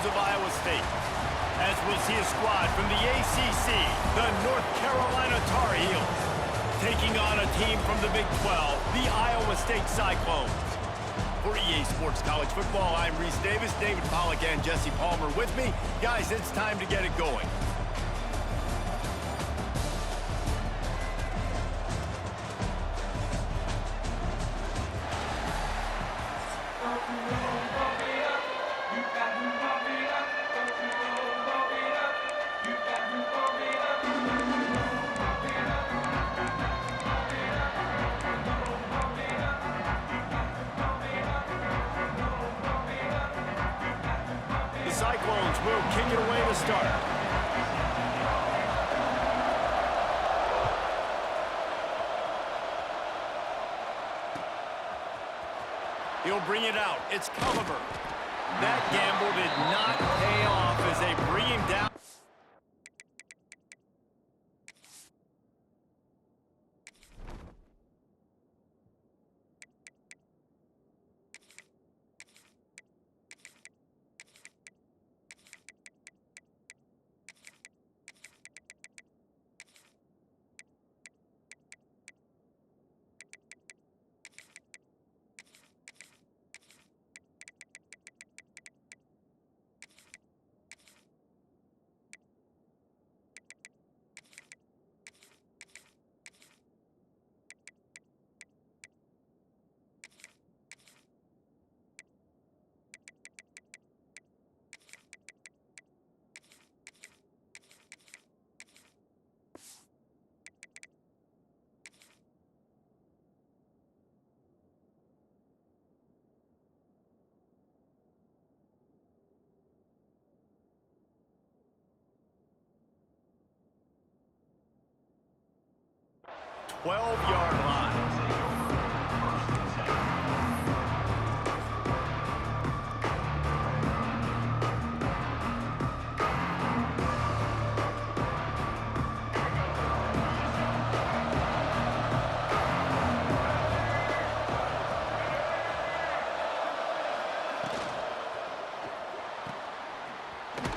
of Iowa State. As we'll see a squad from the ACC, the North Carolina Tar Heels, taking on a team from the Big 12, the Iowa State Cyclones. For EA Sports College Football, I'm Reese Davis, David Pollack, and Jesse Palmer with me. Guys, it's time to get it going. Cyclones will kick it away to start. He'll bring it out. It's Culliver. That gamble did not pay off as they bring him down. Yard line.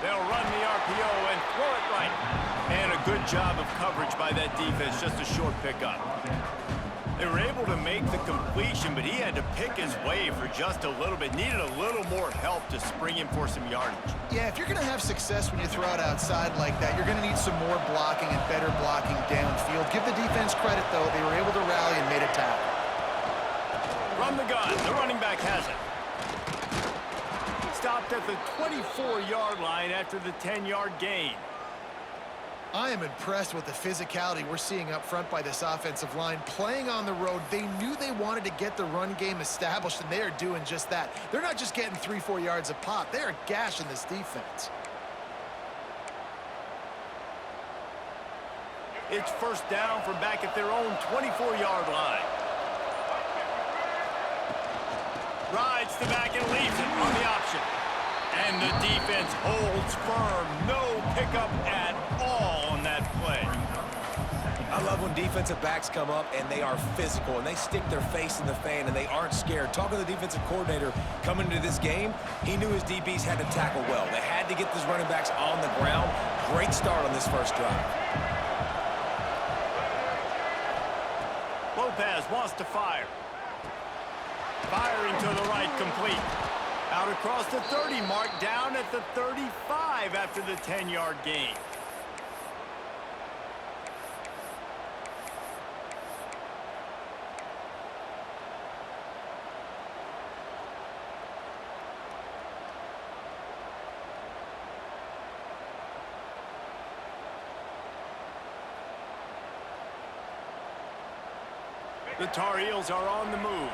They'll run the RPO and throw it right. And a good job of coverage by that defense, just a short pickup. They were able to make the completion, but he had to pick his way for just a little bit. Needed a little more help to spring him for some yardage. Yeah, if you're going to have success when you throw it outside like that, you're going to need some more blocking and better blocking downfield. Give the defense credit, though. They were able to rally and made a tackle. From the gun, the running back has it. Stopped at the 24-yard line after the 10-yard gain. I am impressed with the physicality we're seeing up front by this offensive line. Playing on the road, they knew they wanted to get the run game established, and they are doing just that. They're not just getting 3-4 yards a pop. They are gashing this defense. It's first down from back at their own 24-yard line. Rides the back and leaves it on the option. And the defense holds firm. No pickup at all on that play. I love when defensive backs come up and they are physical and they stick their face in the fan and they aren't scared. Talking to the defensive coordinator coming into this game, he knew his DBs had to tackle well. They had to get these running backs on the ground. Great start on this first drive. Lopez wants to fire. Firing to the right, complete. Out across the 30 mark, down at the 35 after the 10-yard gain. The Tar Heels are on the move.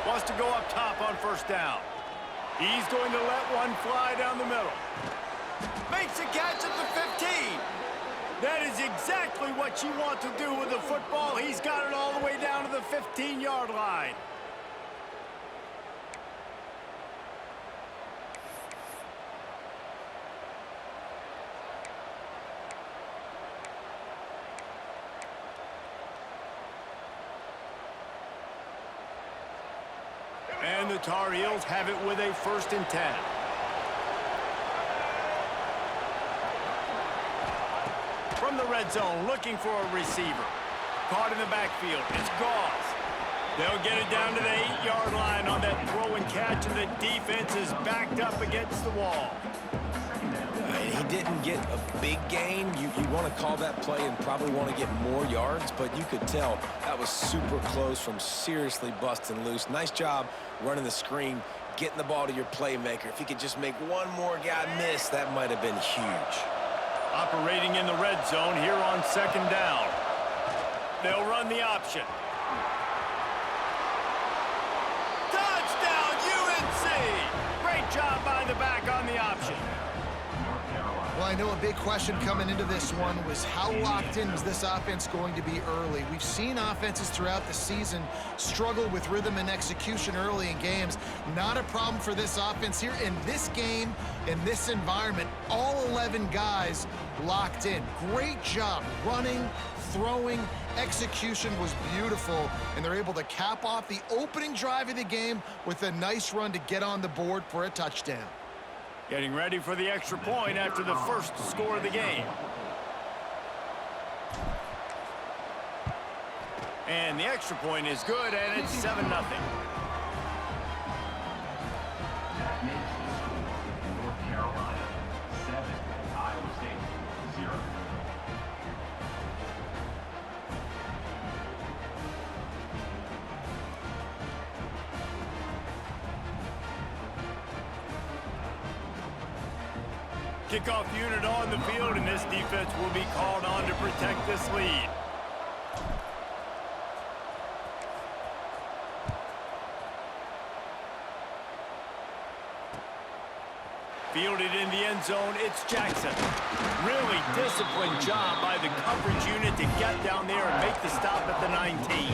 Wants to go up top on first down. He's going to let one fly down the middle. Makes a catch at the 15. That is exactly what you want to do with the football. He's got it all the way down to the 15-yard line. And the Tar Heels have it with a 1st and 10. From the red zone, looking for a receiver. Caught in the backfield. It's Gauze. They'll get it down to the 8-yard line on that throw and catch, and the defense is backed up against the wall. He didn't get a big gain. You want to call that play and probably want to get more yards, but you could tell that was super close from seriously busting loose. Nice job running the screen, getting the ball to your playmaker. If he could just make one more guy miss, that might have been huge. Operating in the red zone here on 2nd down. They'll run the option. Touchdown, UNC! Great job by the back on the option. Well, I know a big question coming into this one was how locked in was this offense going to be early? We've seen offenses throughout the season struggle with rhythm and execution early in games. Not a problem for this offense here. In this game, in this environment, all 11 guys locked in. Great job running, throwing, execution was beautiful, and they're able to cap off the opening drive of the game with a nice run to get on the board for a touchdown. Getting ready for the extra point after the first score of the game. And the extra point is good, and it's 7-0. That makes the score North Carolina 7, Iowa State 0. Kickoff unit on the field, and this defense will be called on to protect this lead. Fielded in the end zone, it's Jackson. Really disciplined job by the coverage unit to get down there and make the stop at the 19.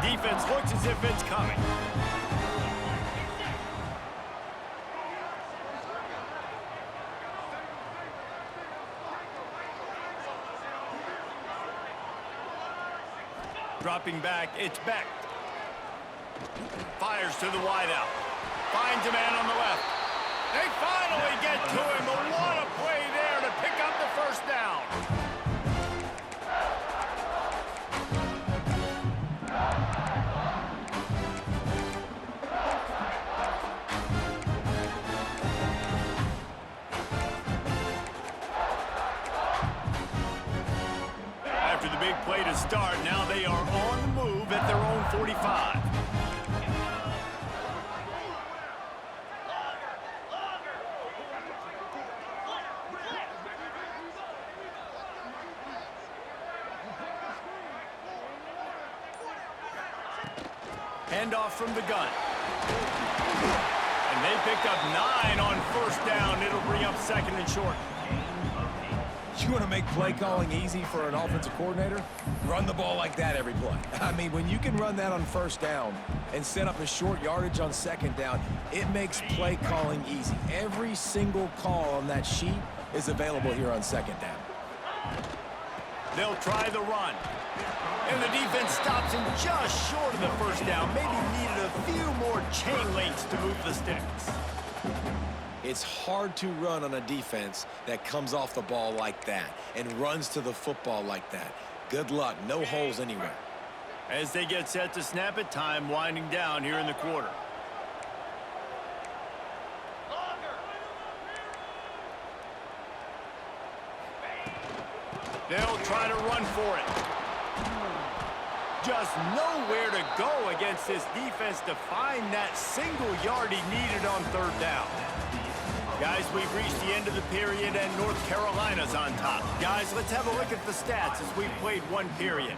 Defense looks as if it's coming. Dropping back, it's Beck. Fires to the wideout. Finds a man on the left. They finally get to him, but what a play there to pick up the 1st down. After the big play to start, now they are on the move at their own 45. Handoff from the gun. And they picked up 9 on 1st down. It'll bring up 2nd and short. You want to make play calling easy for an offensive coordinator? Run the ball like that every play. I mean, when you can run that on 1st down and set up a short yardage on 2nd down, it makes play calling easy. Every single call on that sheet is available here on 2nd down. They'll try the run. And the defense stops him just short of the 1st down. Maybe needed a few more chain links to move the sticks. It's hard to run on a defense that comes off the ball like that and runs to the football like that. Good luck. No holes anywhere. As they get set to snap it, time winding down here in the quarter. They'll try to run for it. Just nowhere to go against this defense to find that single yard he needed on 3rd down. Guys, we've reached the end of the period, and North Carolina's on top. Guys, let's have a look at the stats as we've played 1 period.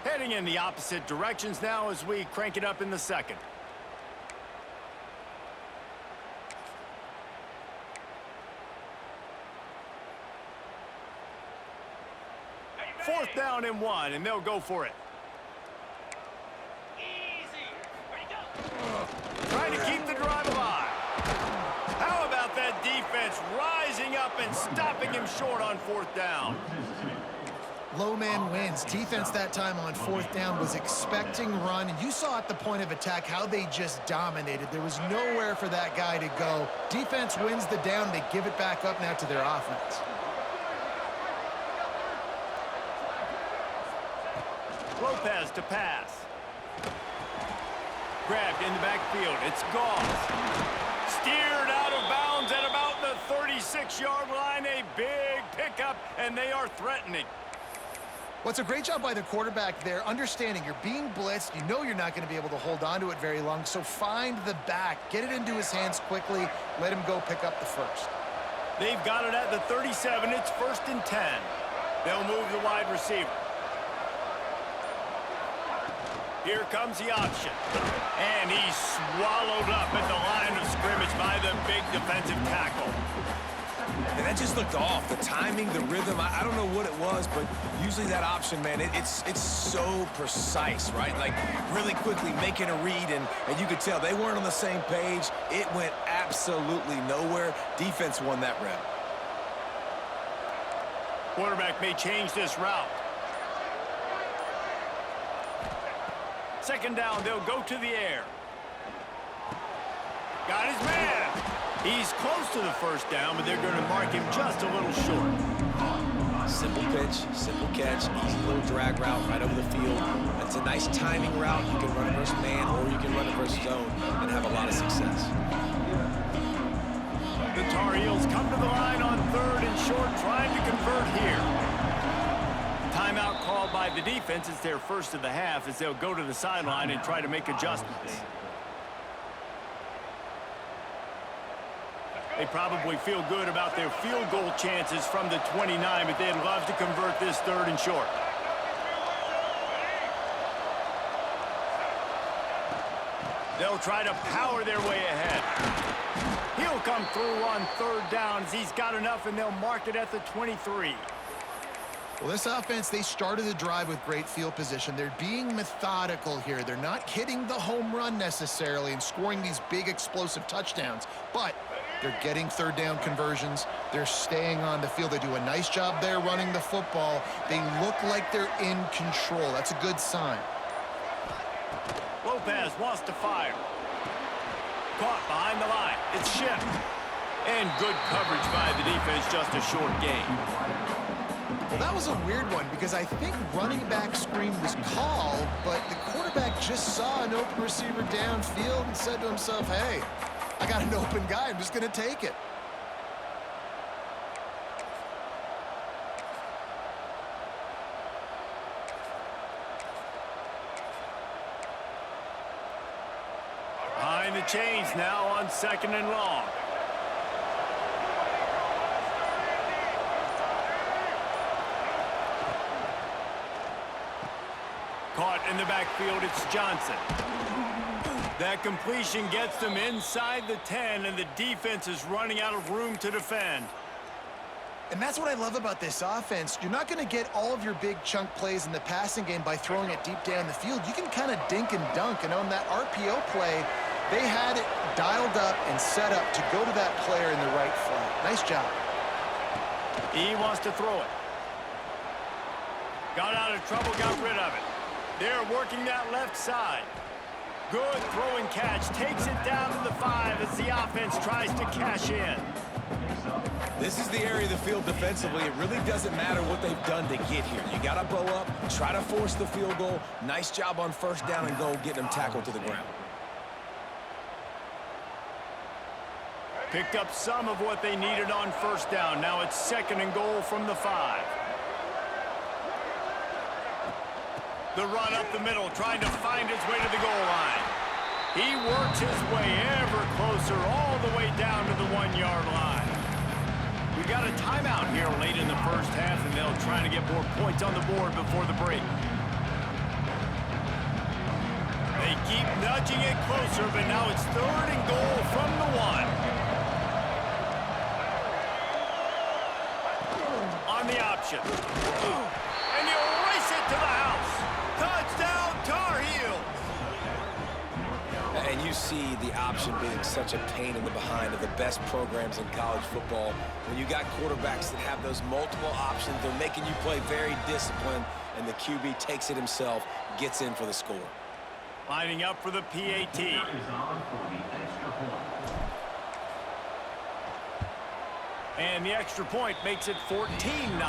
Heading in the opposite directions now as we crank it up in the 2nd. Fourth down and 1, and they'll go for it. Easy. Ready, go. up and stopping him short on 4th down. Low man wins. Defense that time on 4th down was expecting run. And you saw at the point of attack how they just dominated. There was nowhere for that guy to go. Defense wins the down. They give it back up now to their offense. Lopez to pass. Grabbed in the backfield. It's Goss. Steered out of bounds at about the 36-yard line. A big pickup, and they are threatening. Well, it's a great job by the quarterback there, understanding you're being blitzed. You know you're not going to be able to hold on to it very long, so find the back. Get it into his hands quickly. Let him go pick up the first. They've got it at the 37. It's 1st and 10. They'll move the wide receiver. Here comes the option. And he's swallowed up at the line of scrimmage by the big defensive tackle. And that just looked off. The timing, the rhythm, I don't know what it was, but usually that option, man, it's so precise, right? Like, really quickly making a read, and you could tell they weren't on the same page. It went absolutely nowhere. Defense won that rep. Quarterback may change this route. 2nd down, they'll go to the air. Got his man. He's close to the 1st down, but they're going to mark him just a little short. Simple pitch, simple catch, easy little drag route right over the field. It's a nice timing route. You can run it versus man, or you can run it versus zone and have a lot of success. The Tar Heels come to the line on 3rd and short, trying to convert here. Timeout called by the defense. It's their first of the half as they'll go to the sideline and try to make adjustments. They probably feel good about their field goal chances from the 29, but they'd love to convert this 3rd and short. They'll try to power their way ahead. He'll come through on 3rd down as he's got enough, and they'll mark it at the 23. Well, this offense, they started the drive with great field position. They're being methodical here. They're not hitting the home run necessarily and scoring these big explosive touchdowns, but they're getting 3rd down conversions. They're staying on the field. They do a nice job there running the football. They look like they're in control. That's a good sign. Lopez wants to fire. Caught behind the line. It's Schiff. And good coverage by the defense, just a short gain. Well, that was a weird one because I think running back screen was called, but the quarterback just saw an open receiver downfield and said to himself, hey, I got an open guy. I'm just going to take it. Behind the chains now on 2nd and long. Caught in the backfield, it's Johnson. That completion gets them inside the 10, and the defense is running out of room to defend. And that's what I love about this offense. You're not going to get all of your big chunk plays in the passing game by throwing it deep down the field. You can kind of dink and dunk, and on that RPO play, they had it dialed up and set up to go to that player in the right flat. Nice job. He wants to throw it. Got out of trouble, got rid of it. They're working that left side. Good throw and catch. Takes it down to the 5 as the offense tries to cash in. This is the area of the field defensively. It really doesn't matter what they've done to get here. You got to bow up, try to force the field goal. Nice job on 1st down and goal, getting them tackled to the ground. Picked up some of what they needed on 1st down. Now it's 2nd and goal from the 5. The run up the middle, trying to find his way to the goal line. He works his way ever closer, all the way down to the 1-yard line. We've got a timeout here late in the 1st half, and they'll try to get more points on the board before the break. They keep nudging it closer, but now it's 3rd and goal from the 1. On the option. And you race it to the house. Touchdown, Tar Heels! And you see the option being such a pain in the behind of the best programs in college football. When you got quarterbacks that have those multiple options, they're making you play very disciplined, and the QB takes it himself, gets in for the score. Lining up for the PAT. Is on for the extra point. And the extra point makes it 14-0.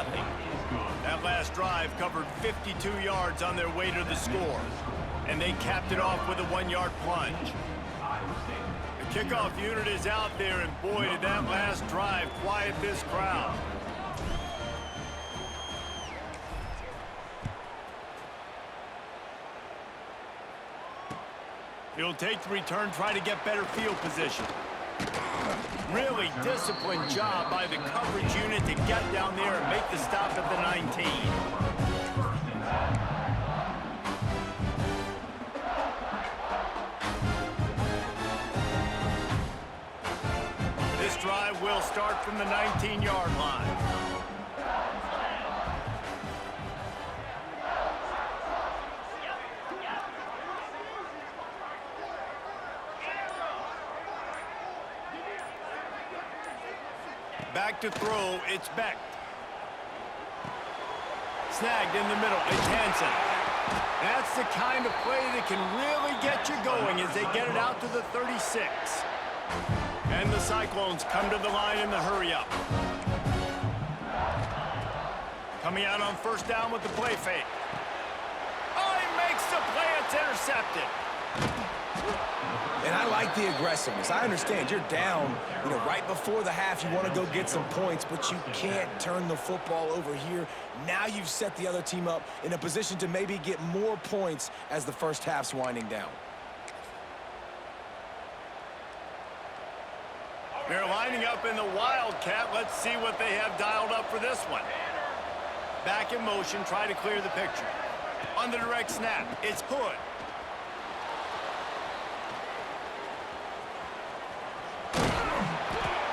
That last drive covered 52 yards on their way to the score. And they capped it off with a 1-yard plunge. The kickoff unit is out there, and boy, did that last drive quiet this crowd. He'll take the return, try to get better field position. Really disciplined job by the coverage unit to get down there and make the stop at the 19. This drive will start from the 19-yard line. Back to throw, it's Beck. Snagged in the middle, it's Hansen. That's the kind of play that can really get you going as they get it out to the 36. And the Cyclones come to the line in the hurry-up. Coming out on first down with the play fake. Oh, he makes the play, it's intercepted. And I like the aggressiveness. I understand you're down, right before the half. You want to go get some points, but you can't turn the football over here. Now you've set the other team up in a position to maybe get more points as the first half's winding down. They're lining up in the Wildcat. Let's see what they have dialed up for this one. Back in motion, try to clear the picture. On the direct snap, it's Hood.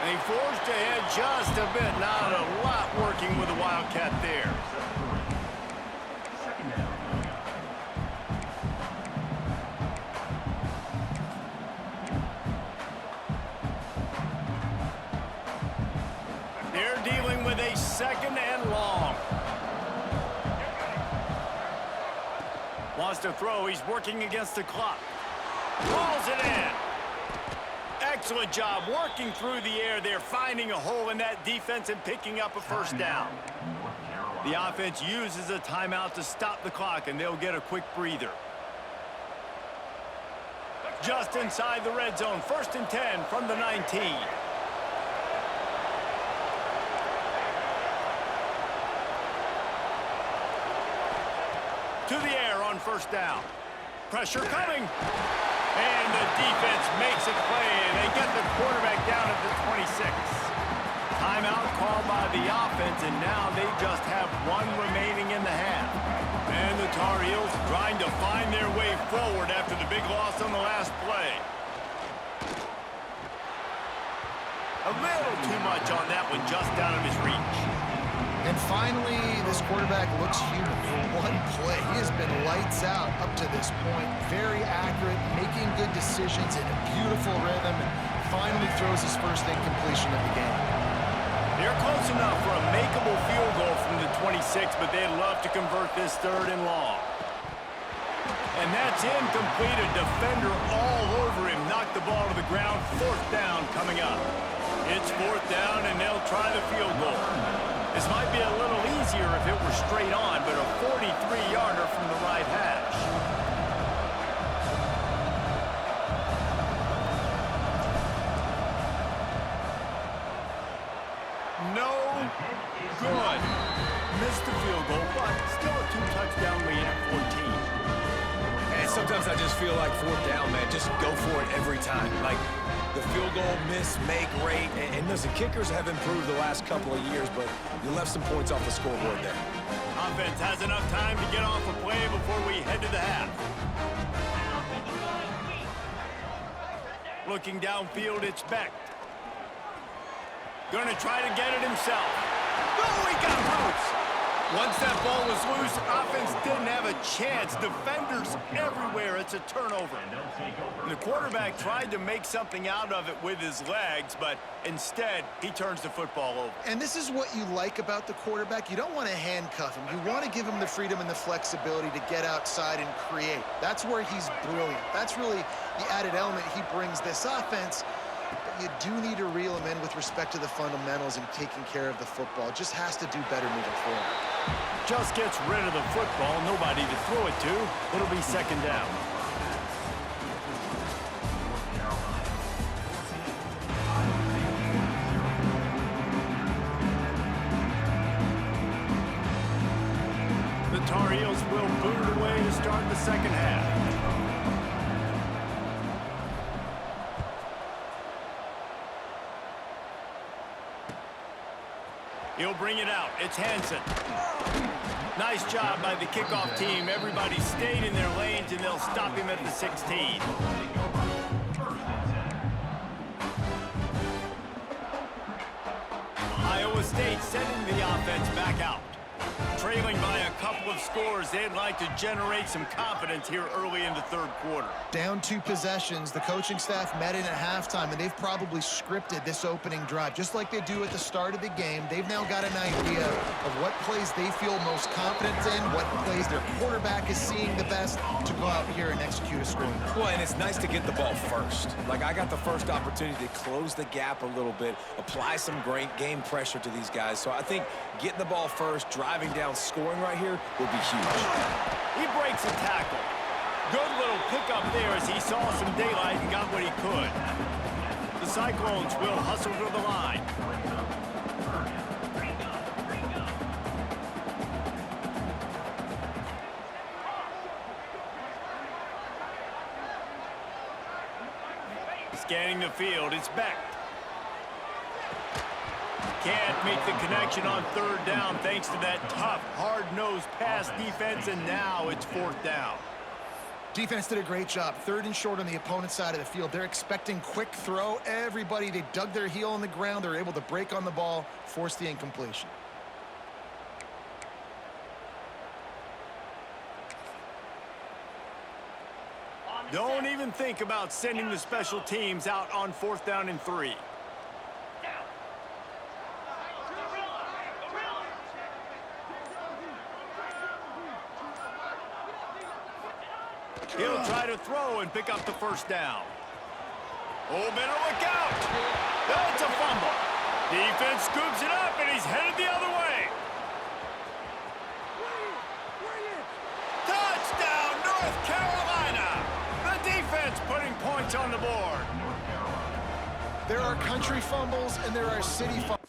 And he forged ahead just a bit. Not a lot working with the Wildcat there. They're dealing with a second and long. Wants to throw. He's working against the clock. Rolls it in. Excellent job working through the air there, finding a hole in that defense and picking up a first down. The offense uses a timeout to stop the clock, and they'll get a quick breather. Just inside the red zone, 1st and 10 from the 19. To the air on first down. Pressure coming. And the defense makes a play, and they get the quarterback down at the 26. Timeout called by the offense, and now they just have one remaining in the half. And the Tar Heels trying to find their way forward after the big loss on the last play. A little too much on that one, just out of his reach. And finally, this quarterback looks human for one play. He has been lights out up to this point. Very accurate, making good decisions in a beautiful rhythm, and finally throws his first incompletion of the game. They're close enough for a makeable field goal from the 26, but they'd love to convert this 3rd and long. And that's incomplete. A defender all over him. Knocked the ball to the ground. 4th down coming up. It's 4th down, and they'll try the field goal. This might be a little easier if it were straight on, but a 43-yarder from the right hash. No good. Missed the field goal, but still a 2-touchdown lead at 14. And sometimes I just feel like 4th down, man. Just go for it every time. Like, the field goal miss, make rate, and listen, kickers have improved the last couple of years, but you left some points off the scoreboard there. Offense has enough time to get off a play before we head to the half. Looking downfield, it's Beck. Gonna try to get it himself. Oh, he got loose. Once that ball was loose, offense didn't have a chance. Defenders everywhere. It's a turnover. And the quarterback tried to make something out of it with his legs, but instead, he turns the football over. And this is what you like about the quarterback. You don't want to handcuff him. You want to give him the freedom and the flexibility to get outside and create. That's where he's brilliant. That's really the added element he brings this offense. But you do need to reel him in with respect to the fundamentals and taking care of the football. Just has to do better moving forward. Just gets rid of the football, nobody to throw it to. It'll be second down. The Tar Heels will boot it away to start the second half. He'll bring it out. It's Hansen. Nice job by the kickoff team. Everybody stayed in their lanes, and they'll stop him at the 16. Iowa State sending the offense back out. Trailing by a couple of scores, they'd like to generate some confidence here early in the third quarter. Down 2 possessions, the coaching staff met in at halftime, and they've probably scripted this opening drive. Just like they do at the start of the game, they've now got an idea of what plays they feel most confident in, what plays their quarterback is seeing the best to go out here and execute a scoring. Well, and it's nice to get the ball first. Like, I got the first opportunity to close the gap a little bit, apply some great game pressure to these guys. So I think getting the ball first, driving down, scoring right here will be huge. He breaks a tackle. Good little pickup there as he saw some daylight and got what he could. The Cyclones will hustle to the line. Scanning the field, it's Beck. Can't make the connection on third down thanks to that tough, hard-nosed pass defense, and now it's fourth down. Defense did a great job. 3rd and short on the opponent's side of the field. They're expecting quick throw. Everybody, they dug their heel on the ground. They're able to break on the ball, force the incompletion. Don't even think about sending the special teams out on 4th down and 3. He'll try to throw and pick up the first down. Oh, better look out. That's a fumble. Defense scoops it up, and he's headed the other way. Touchdown, North Carolina. The defense putting points on the board. There are country fumbles and there are city fumbles.